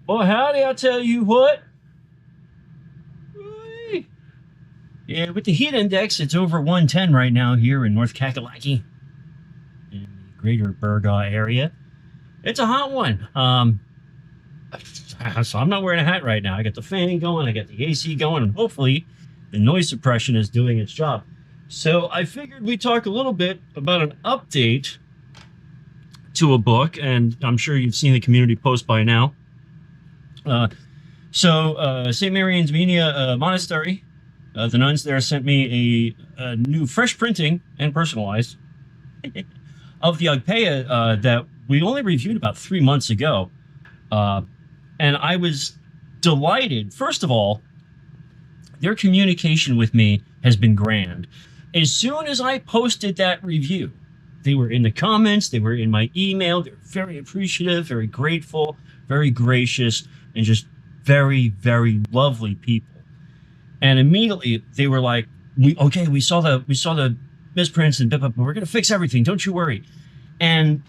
Well, howdy, I'll tell you what. Whee! Yeah, with the heat index, it's over 110 right now here in North Kakalaki, in the greater Burgaw area. It's a hot one. So I'm not wearing a hat right now. I got the fan going, I got the AC going, and hopefully the noise suppression is doing its job. So I figured we'd talk a little bit about an update to a book, and I'm sure you've seen the community post by now. St. Marian's Menia Monastery, the nuns there sent me a new fresh printing and personalized of the Agpeya that we only reviewed about 3 months ago. And I was delighted. First of all, their communication with me has been grand. As soon as I posted that review, they were in the comments, they were in my email, they're very appreciative, very grateful, very gracious, and just very, very lovely people. And immediately they were like, we saw the misprints and but we're gonna fix everything, don't you worry. And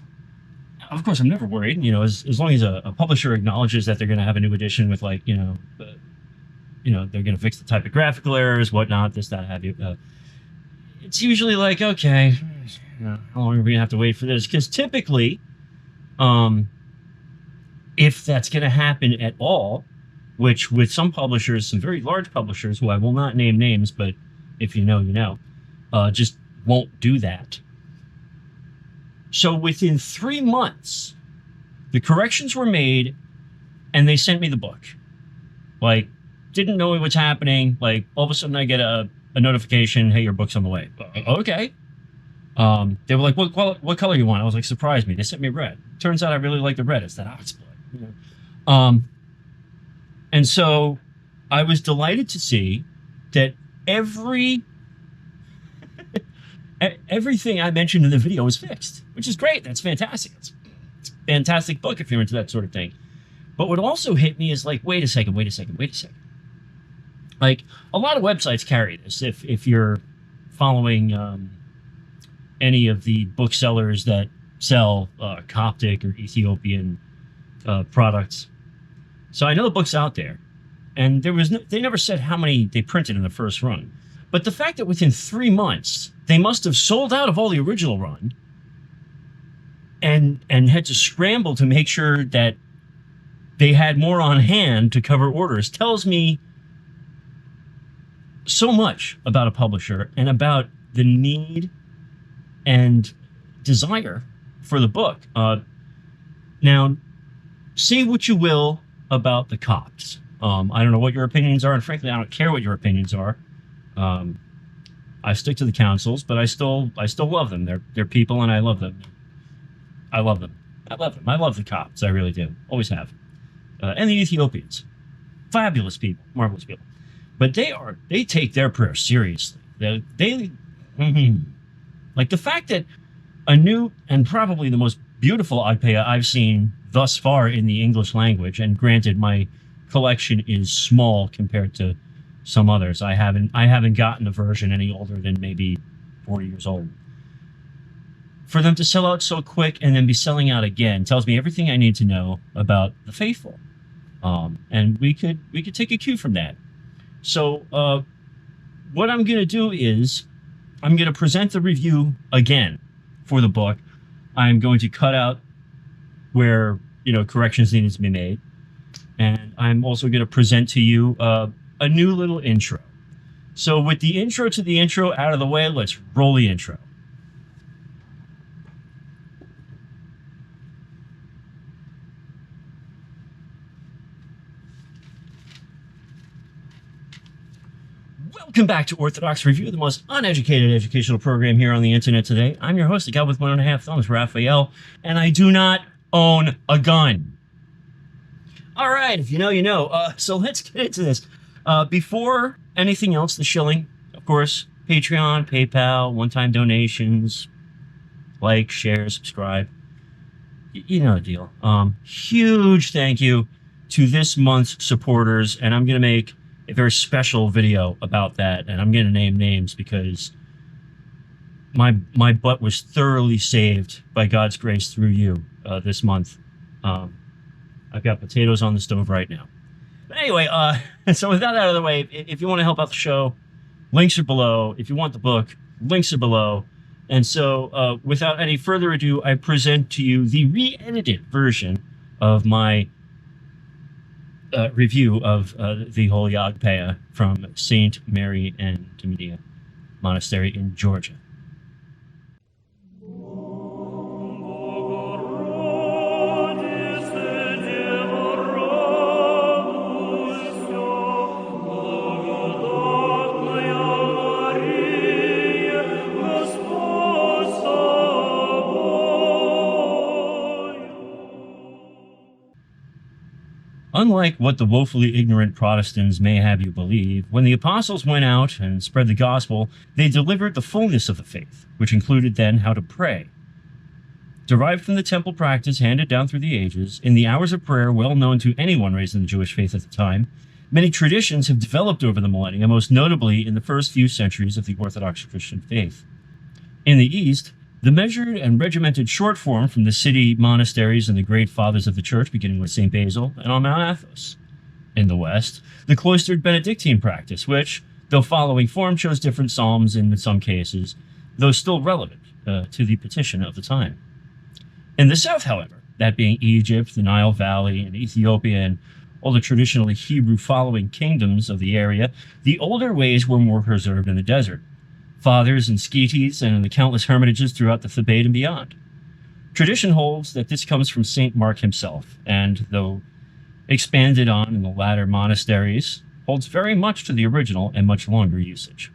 of course I'm never worried, as long as a publisher acknowledges that they're gonna have a new edition with they're gonna fix the typographical errors, whatnot, this, that, have you. It's usually like, okay, how long are we gonna have to wait for this? Because typically, if that's going to happen at all, which with some publishers, some very large publishers who I will not name names, but if you know, you know, just won't do that. So within 3 months, the corrections were made and they sent me the book. Like, didn't know what's happening. Like, all of a sudden I get a notification, hey, your book's on the way. Okay. They were like, what color you want? I was like, surprise me. They sent me red. Turns out I really like the red. It's that ox blood. And so I was delighted to see that everything I mentioned in the video was fixed, which is great. That's fantastic. It's a fantastic book if you're into that sort of thing. But what also hit me is like, wait a second. Like, a lot of websites carry this. If you're following any of the booksellers that sell Coptic or Ethiopian products. So I know the book's out there, and they never said how many they printed in the first run. But the fact that within 3 months they must have sold out of all the original run, and had to scramble to make sure that they had more on hand to cover orders, tells me so much about a publisher and about the need and desire for the book. Now, say what you will about the Copts. I don't know what your opinions are, and frankly, I don't care what your opinions are. I stick to the councils, but I still love them. They're people, and I love them. I love them. I love the Copts. I really do. Always have. And the Ethiopians, fabulous people, marvelous people. But they take their prayer seriously. Like the fact that a new and probably the most beautiful Agpeya I've seen thus far in the English language, and granted my collection is small compared to some others. I haven't gotten a version any older than maybe 40 years old. For them to sell out so quick and then be selling out again tells me everything I need to know about the faithful. And we could take a cue from that. So what I'm going to do is I'm going to present the review again for the book. I'm going to cut out where, corrections needed to be made. And I'm also going to present to you a new little intro. So with the intro to the intro out of the way, let's roll the intro. Welcome back to Orthodox Review, the most uneducated educational program here on the internet today. I'm your host, the guy with 1.5 thumbs, Raphael, and I do not own a gun. All right, if you know, you know. So let's get into this. Before anything else, the shilling, of course, Patreon, PayPal, one-time donations, like, share, subscribe. You know the deal. Huge thank you to this month's supporters, and I'm going to make a very special video about that, and I'm going to name names because my butt was thoroughly saved by God's grace through you this month. I I've got potatoes on the stove right now. But anyway, so with that out of the way, if you want to help out the show, links are below. If you want the book, links are below. And so without any further ado, I present to you the re-edited version of my review of the Holy Agpeya from St. Mary and Demia Monastery in Georgia. Unlike what the woefully ignorant Protestants may have you believe, when the apostles went out and spread the gospel, they delivered the fullness of the faith, which included then how to pray. Derived from the temple practice handed down through the ages, in the hours of prayer well known to anyone raised in the Jewish faith at the time, many traditions have developed over the millennia, most notably in the first few centuries of the Orthodox Christian faith. In the East, the measured and regimented short form from the city monasteries and the great fathers of the church, beginning with St. Basil and on Mount Athos. In the West, the cloistered Benedictine practice, which, though following form, chose different psalms in some cases, though still relevant to the petition of the time. In the South, however, that being Egypt, the Nile Valley, and Ethiopia, and all the traditionally Hebrew-following kingdoms of the area, the older ways were more preserved in the desert. Fathers and sketes and the countless hermitages throughout the Thebaid and beyond. Tradition holds that this comes from St. Mark himself, and though expanded on in the latter monasteries, holds very much to the original and much longer usage.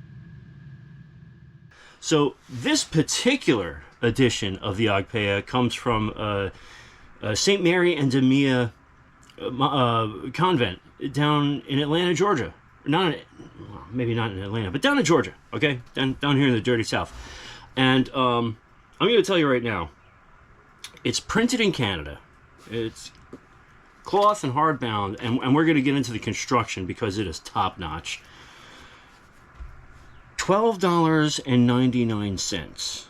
So this particular edition of the Agpeya comes from St. Mary and Demia convent down in Atlanta, Georgia. Maybe not in Atlanta, but down in Georgia, okay? Down here in the dirty South. And I'm going to tell you right now, it's printed in Canada. It's cloth and hardbound, and we're going to get into the construction because it is top-notch. $12.99.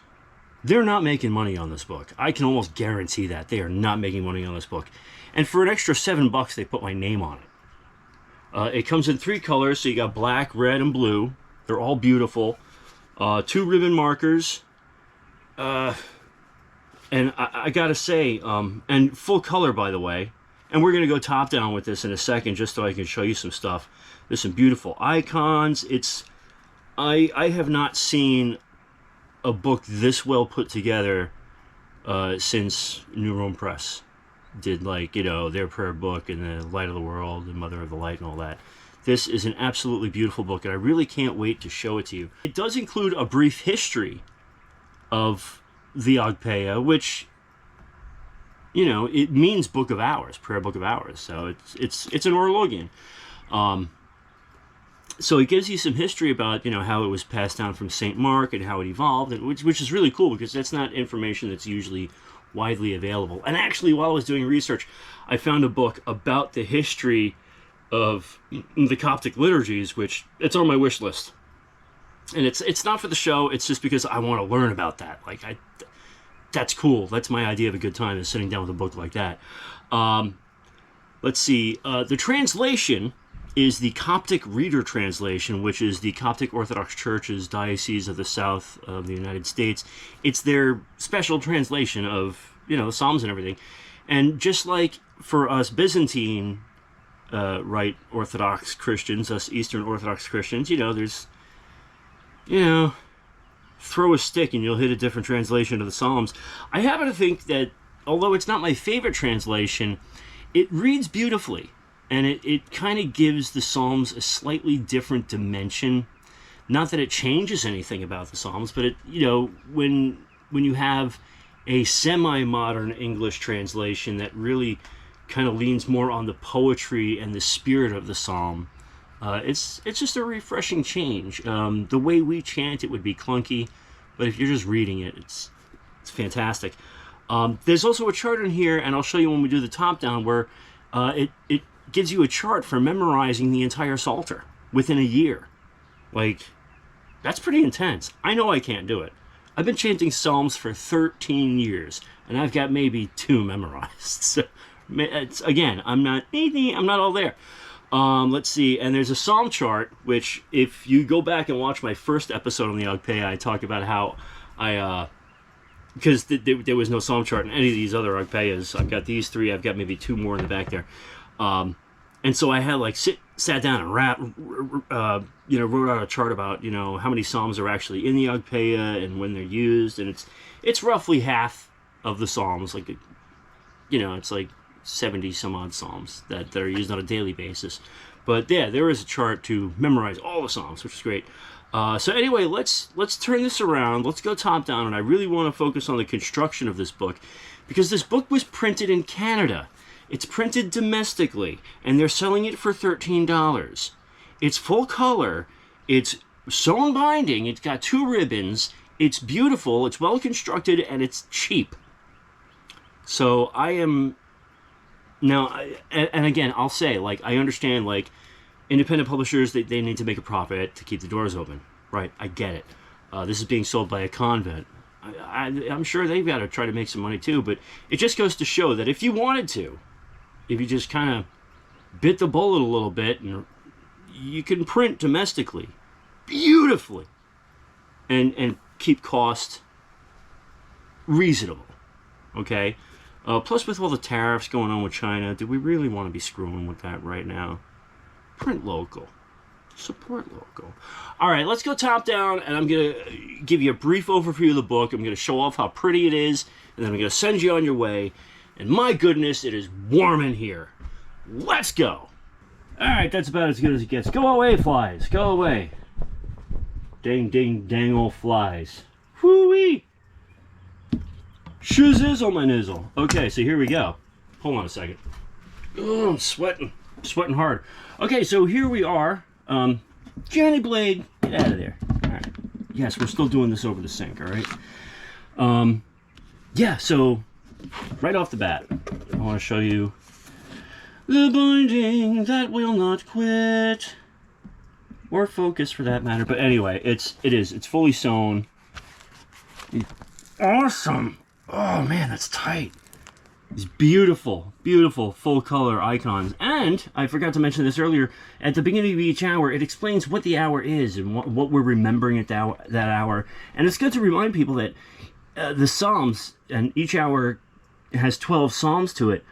They're not making money on this book. I can almost guarantee that. They are not making money on this book. And for an extra $7, they put my name on it. It comes in 3 colors, so you got black, red, and blue. They're all beautiful. 2 ribbon markers. And I gotta say, and full color, by the way. And we're gonna go top down with this in a second, just so I can show you some stuff. There's some beautiful icons. I have not seen a book this well put together since New Rome Press did, like, you know, their prayer book and the Light of the World and Mother of the Light and all that. This is an absolutely beautiful book, and I really can't wait to show it to you. It does include a brief history of the Agpeya, which, you know, it means Book of Hours, Prayer Book of Hours. So it's an Orologian. So it gives you some history about, you know, how it was passed down from St. Mark and how it evolved, and which is really cool because that's not information that's usually widely available. And actually, while I was doing research, I found a book about the history of the Coptic liturgies, which it's on my wish list. And it's not for the show, it's just because I want to learn about that. Like, that's cool. That's my idea of a good time, is sitting down with a book like that. Let's see. The translation is the Coptic Reader Translation, which is the Coptic Orthodox Church's Diocese of the South of the United States. It's their special translation of, you know, the Psalms and everything. And just like for us Byzantine Rite Orthodox Christians, us Eastern Orthodox Christians, you know, there's, you know, throw a stick and you'll hit a different translation of the Psalms. I happen to think that, although it's not my favorite translation, it reads beautifully. And it kind of gives the Psalms a slightly different dimension. Not that it changes anything about the Psalms, but it, you know, when you have a semi-modern English translation that really kind of leans more on the poetry and the spirit of the Psalm, it's just a refreshing change. The way we chant it would be clunky, but if you're just reading it, it's fantastic. There's also a chart in here, and I'll show you when we do the top down, where it gives you a chart for memorizing the entire Psalter within a year. Like, that's pretty intense. I know I can't do it. I've been chanting Psalms for 13 years, and I've got maybe 2 memorized. So Again, I'm not all there. Let's see, and there's a psalm chart, which if you go back and watch my first episode on the Agpeya, I talked about how because there was no psalm chart in any of these other Agpeyas. I've got these three, I've got maybe two more in the back there. And so I had sat down and wrote out a chart about, how many psalms are actually in the Agpeya and when they're used, and it's roughly half of the psalms, it's like 70 some odd psalms that are used on a daily basis. But yeah, there is a chart to memorize all the psalms, which is great. So anyway, let's turn this around. Let's go top down, and I really want to focus on the construction of this book, because this book was printed in Canada. It's printed domestically, and they're selling it for $13. It's full color. It's sewn binding. It's got 2 ribbons. It's beautiful. It's well constructed, and it's cheap. So I am now, and again, I'll say, I understand, independent publishers, they need to make a profit to keep the doors open. Right, I get it. This is being sold by a convent. I'm sure they've got to try to make some money too, but it just goes to show that if you wanted to, if you just kind of bit the bullet a little bit, and you can print domestically beautifully and keep cost reasonable, okay? Plus, with all the tariffs going on with China, do we really want to be screwing with that right now? Print local. Support local. All right, let's go top down, and I'm going to give you a brief overview of the book. I'm going to show off how pretty it is, and then I'm going to send you on your way. And my goodness, it is warm in here. Let's go. All right, that's about as good as it gets. Go away, flies. Go away. Dang, dang, dang old flies. Whoo-wee. Shizzle my nizzle. Okay, so here we go. Hold on a second. Oh, I'm sweating. I'm sweating hard. Okay, so here we are. Johnny Blade, get out of there. All right. Yes, we're still doing this over the sink, all right? Yeah, so right off the bat, I want to show you the binding that will not quit, or focus for that matter. But anyway, it's fully sewn. Awesome. Oh man, that's tight. These beautiful, beautiful full color icons. And I forgot to mention this earlier, at the beginning of each hour, it explains what the hour is and what we're remembering at that hour. And it's good to remind people that the Psalms, and each hour has 12 Psalms to it,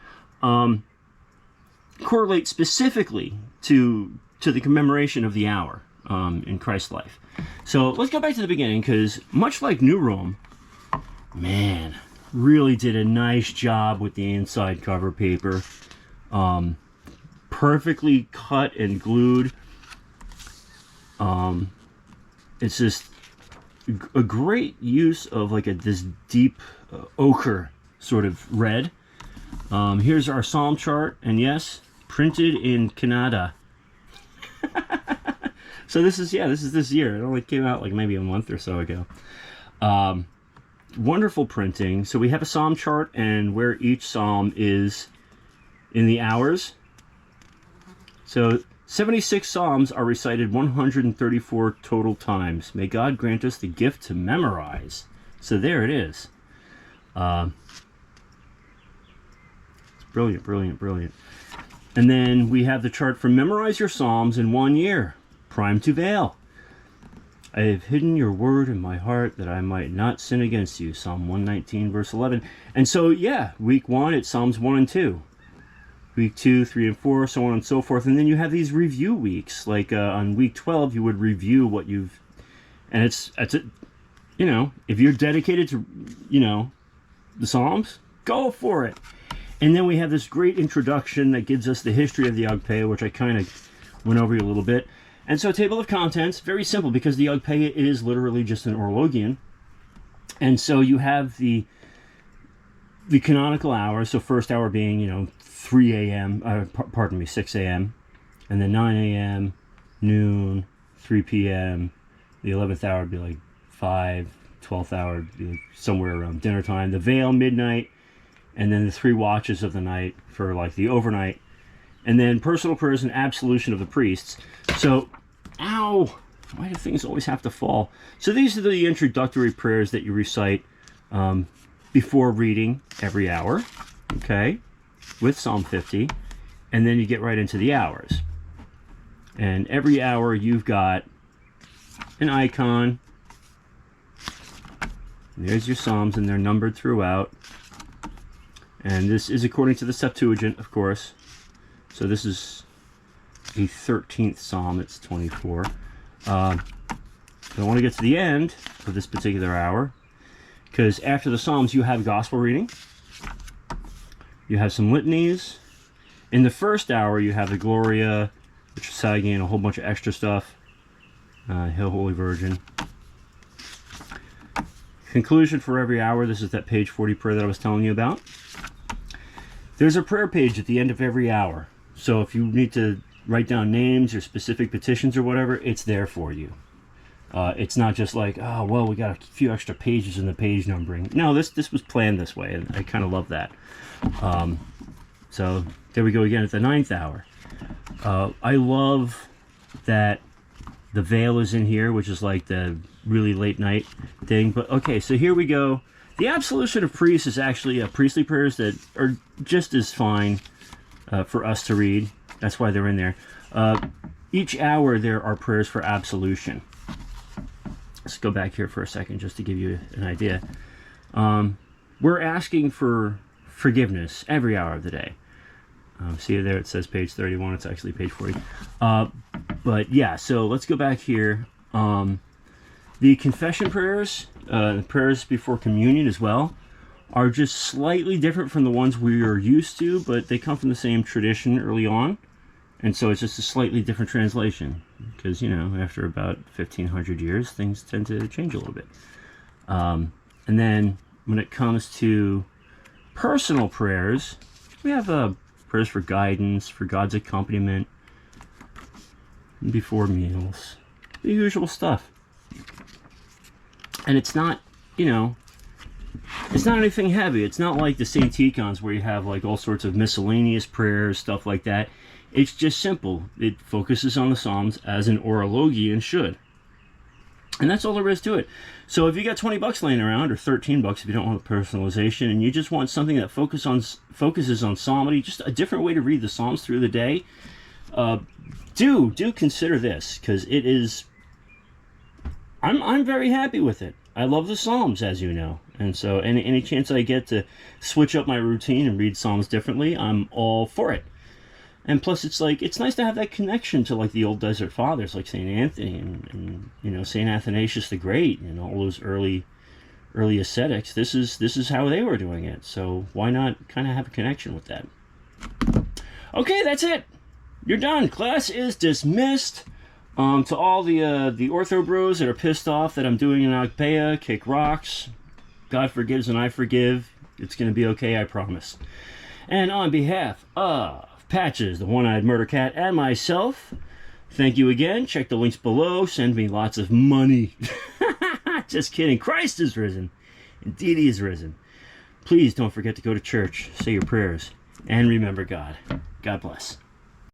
correlate specifically to the commemoration of the hour in Christ's life. So let's go back to the beginning, because much like New Rome, man, really did a nice job with the inside cover paper. Perfectly cut and glued. It's just a great use of this deep ochre sort of red. Here's our psalm chart, and yes, printed in Canada. So this is this year. It only came out maybe a month or so ago. Wonderful printing. So we have a psalm chart and where each psalm is in the hours. So 76 psalms are recited 134 total times. May God grant us the gift to memorize. So there it is. It's brilliant, brilliant, brilliant. And then we have the chart for memorize your psalms in 1 year. Prime to veil. I have hidden your word in my heart that I might not sin against you. Psalm 119, verse 11. And so, yeah, week 1, it's Psalms 1 and 2. Week 2, 3 and 4, so on and so forth. And then you have these review weeks. On week 12, you would review what you've... And it's if you're dedicated to, the Psalms, go for it. And then we have this great introduction that gives us the history of the Agpeya, which I kind of went over a little bit. And so table of contents, very simple, because the Agpeya is literally just an orologion. And so you have the canonical hours, so first hour being, 3 a.m., 6 a.m., and then 9 a.m., noon, 3 p.m., the 11th hour would be 5, 12th hour would be somewhere around dinner time, the veil, midnight, and then the 3 watches of the night for the overnight, and then personal prayers and absolution of the priests. So, ow, why do things always have to fall? So these are the introductory prayers that you recite before reading every hour, okay? with Psalm 50, and then you get right into the hours. And every hour you've got an icon. And there's your Psalms, and they're numbered throughout. And this is according to the Septuagint, of course. So this is a 13th Psalm. It's 24. I want to get to the end of this particular hour, because after the Psalms you have gospel reading. You have some litanies. In the first hour you have the Gloria, the Trisagion, and a whole bunch of extra stuff. Hail Holy Virgin. Conclusion for every hour. This is that page 40 prayer that I was telling you about. There's a prayer page at the end of every hour. So if you need to write down names or specific petitions or whatever, it's there for you. It's not just like, oh, well, we got a few extra pages in the page numbering. No, this was planned this way, and I kind of love that. So there we go again at the 9th hour. I love that the veil is in here, which is like the really late night thing. But okay, so here we go. The absolution of priests is actually priestly prayers that are just as fine for us to read. That's why they're in there. Each hour there are prayers for absolution. Let's go back here for a second just to give you an idea. We're asking for forgiveness every hour of the day. See there, it says page 31. It's actually page 40. But yeah, so let's go back here. The confession prayers, the prayers before communion as well, are just slightly different from the ones we are used to, but they come from the same tradition early on. And so it's just a slightly different translation, because, you know, after about 1,500 years, things tend to change a little bit. And then when it comes to personal prayers, we have prayers for guidance, for God's accompaniment, before meals, the usual stuff. And it's not, you know, it's not anything heavy. It's not like the Saint-Icons where you have like all sorts of miscellaneous prayers, stuff like that. It's just simple. It focuses on the Psalms as an orologian should. And that's all there is to it. So if you got 20 bucks laying around, or 13 bucks if you don't want the personalization, and you just want something that focuses on psalmody, just a different way to read the Psalms through the day, do consider this, because it is, I'm very happy with it. I love the Psalms, as you know, and so any chance I get to switch up my routine and read Psalms differently, I'm all for it. And plus, it's like, it's nice to have that connection to like the old Desert Fathers, like St. Anthony and you know, St. Athanasius the Great, and all those early ascetics. This is how they were doing it. So why not kind of have a connection with that? Okay, that's it. You're done. Class is dismissed. To all the ortho bros that are pissed off that I'm doing an Agpeya, kick rocks. God forgives and I forgive. It's going to be okay, I promise. And on behalf of Patches, the One-Eyed Murder Cat, and myself, thank you again. Check the links below. Send me lots of money. Just kidding. Christ is risen. Indeed he is risen. Please don't forget to go to church, say your prayers, and remember God. God bless.